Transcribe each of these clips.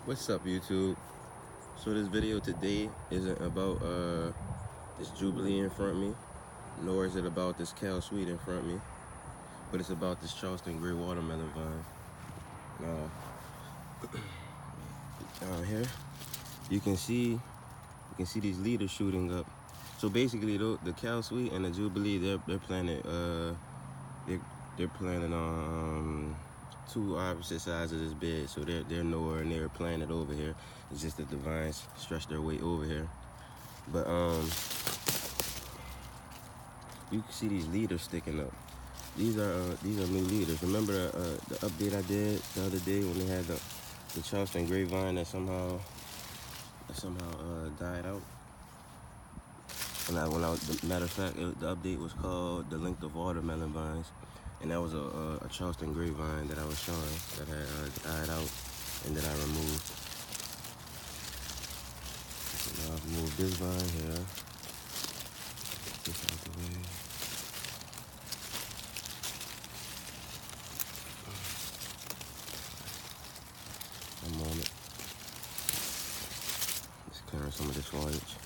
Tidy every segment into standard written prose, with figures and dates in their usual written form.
What's up, YouTube? So this video today isn't about this Jubilee in front of me, nor is it about this Cal Sweet in front of me, but it's about this Charleston Grey watermelon vine. Down here, you can see these leaders shooting up. So basically, the Cal Sweet and the Jubilee, they're planted they're planted on two opposite sides of this bed, so they're nowhere near planted over here. It's just that the vines stretch their way over here. But you can see these leaders sticking up. These are new leaders. Remember the update I did the other day when they had the Charleston Grey vine that somehow died out. Matter of fact, the update was called the length of watermelon vines, and that was a Charleston Grey vine that I was showing that had died out, and then I removed. So now I've moved this vine here. Get this out the way. One moment. Just clearing some of this foliage.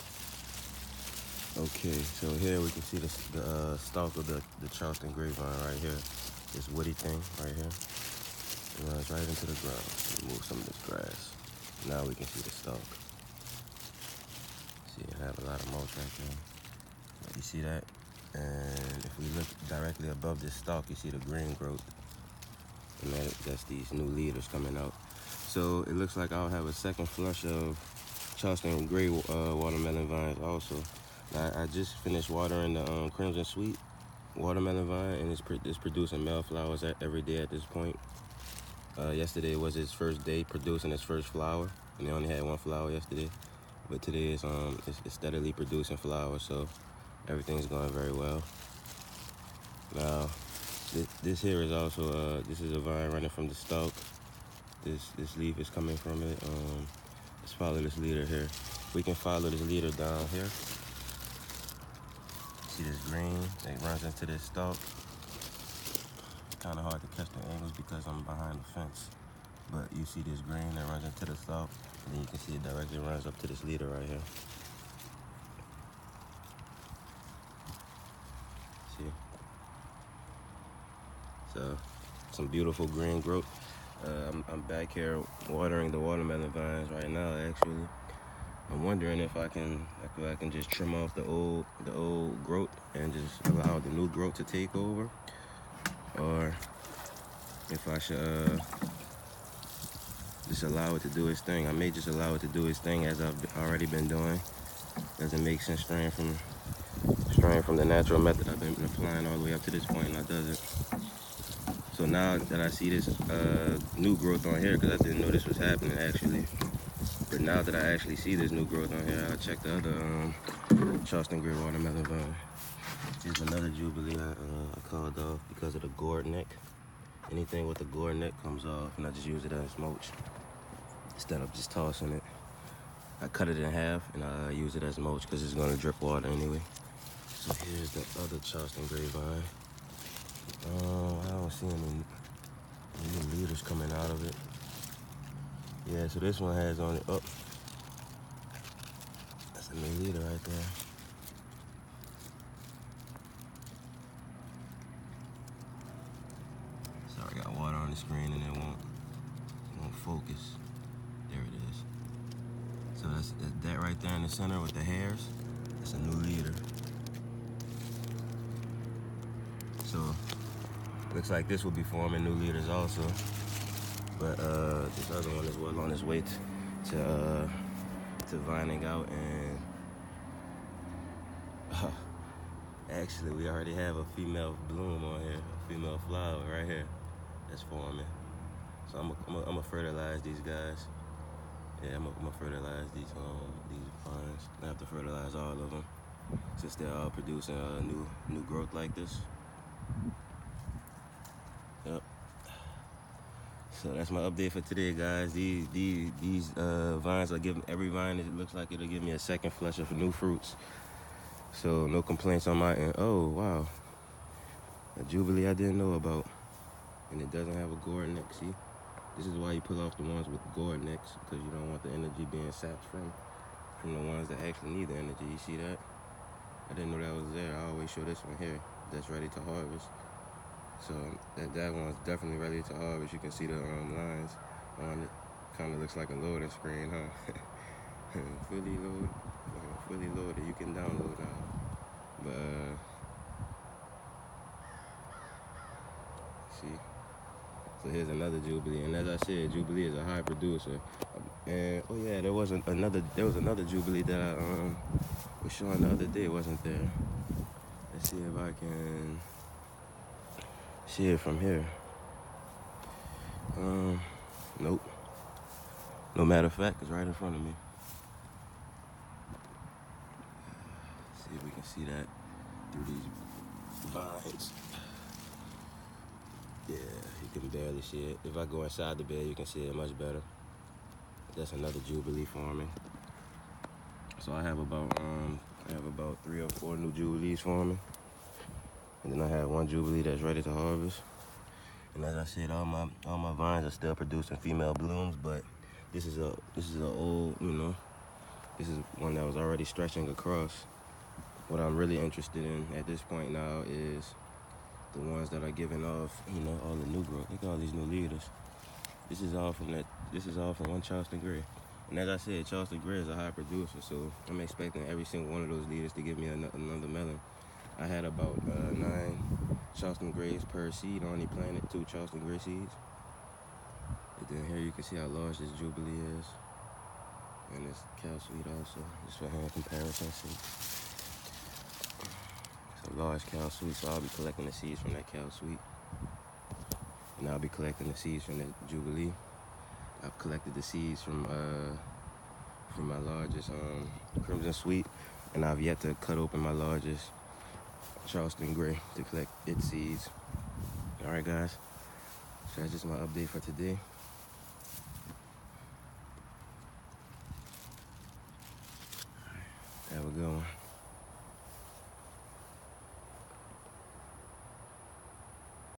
Okay, so here we can see the stalk of the Charleston Grey vine right here. This woody thing right here. It runs right into the ground. Remove some of this grass. Now we can see the stalk. See, I have a lot of mulch right there. You see that? And if we look directly above this stalk, you see the green growth. And that's these new leaders coming out. So it looks like I'll have a second flush of Charleston Grey watermelon vines also. I just finished watering the Crimson Sweet watermelon vine, and it's producing male flowers every day at this point. Yesterday was its first day producing its first flower, and it only had one flower yesterday. But today it's steadily producing flowers, so everything's going very well. Now, this here is also this is a vine running from the stalk. This leaf is coming from it. Let's follow this leader here. We can follow this leader down here. See this green that runs into this stalk. Kind of hard to catch the angles because I'm behind the fence. But you see this green that runs into the stalk, and then you can see it directly runs up to this leader right here. See? So, some beautiful green growth. I'm back here watering the watermelon vines right now, actually. I'm wondering if I can just trim off the old growth and just allow the new growth to take over, or if I should just allow it to do its thing. I may just allow it to do its thing as I've already been doing. Doesn't make sense straying from the natural method I've been applying all the way up to this point, and I doesn't. So now that I see this new growth on here, because I didn't know this was happening actually. But now that I actually see this new growth on here, I'll check the other Charleston Grey watermelon vine. Here's another Jubilee I called off because of the gourd neck. Anything with the gourd neck comes off, and I just use it as mulch instead of just tossing it. I cut it in half, and I use it as mulch because it's going to drip water anyway. So here's the other Charleston Grey vine. I don't see any leaders coming out of it. Yeah, so this one has on it up. That's a new leader right there. Sorry, I got water on the screen and it won't focus. There it is. So that's that right there in the center with the hairs. That's a new leader. So looks like this will be forming new leaders also. But this other one is well on its way to vining out, and actually we already have a female bloom on here, a female flower right here that's forming. So I'm gonna fertilize these guys. Yeah, I'm gonna fertilize these vines. I have to fertilize all of them since they're all producing new growth like this. Yep. So that's my update for today, guys. These vines are giving, every vine, it looks like it'll give me a second flush of new fruits. So no complaints on my end. Oh, wow. A Jubilee I didn't know about. And it doesn't have a gourd neck, see? This is why you pull off the ones with gourd necks, because you don't want the energy being sapped from the ones that actually need the energy. You see that? I didn't know that was there. I always show this one here that's ready to harvest. So that one's definitely ready to harvest. You can see the lines on it. Kind of looks like a loading screen, huh? Fully loaded. You can download now. But see. So here's another Jubilee, and as I said, Jubilee is a high producer. And oh yeah, there was another Jubilee that I was showing the other day, wasn't there? Let's see if I can see it from here. Nope. No matter of fact, it's right in front of me. See if we can see that through these vines. Yeah, you can barely see it. If I go inside the bed, you can see it much better. That's another Jubilee forming. So I have about 3 or 4 new Jubilees forming, and then I have one Jubilee that's ready to harvest. And as I said, all my vines are still producing female blooms, but this is a old, this is one that was already stretching across. What I'm really interested in at this point now is the ones that are giving off, all the new growth. Look at all these new leaders. This is all from one Charleston Grey. And as I said, Charleston Grey is a high producer, so I'm expecting every single one of those leaders to give me another melon. I had about 9 Charleston Greys per seed. I only planted 2 Charleston Grey seeds. And then here you can see how large this Jubilee is. And this cow sweet also, just for hand comparison. See? It's a large cow sweet, so I'll be collecting the seeds from that cow sweet. And I'll be collecting the seeds from the Jubilee. I've collected the seeds from my largest Crimson Sweet, and I've yet to cut open my largest Charleston Grey to collect its seeds. All right, guys. So that's just my update for today. Have a good one.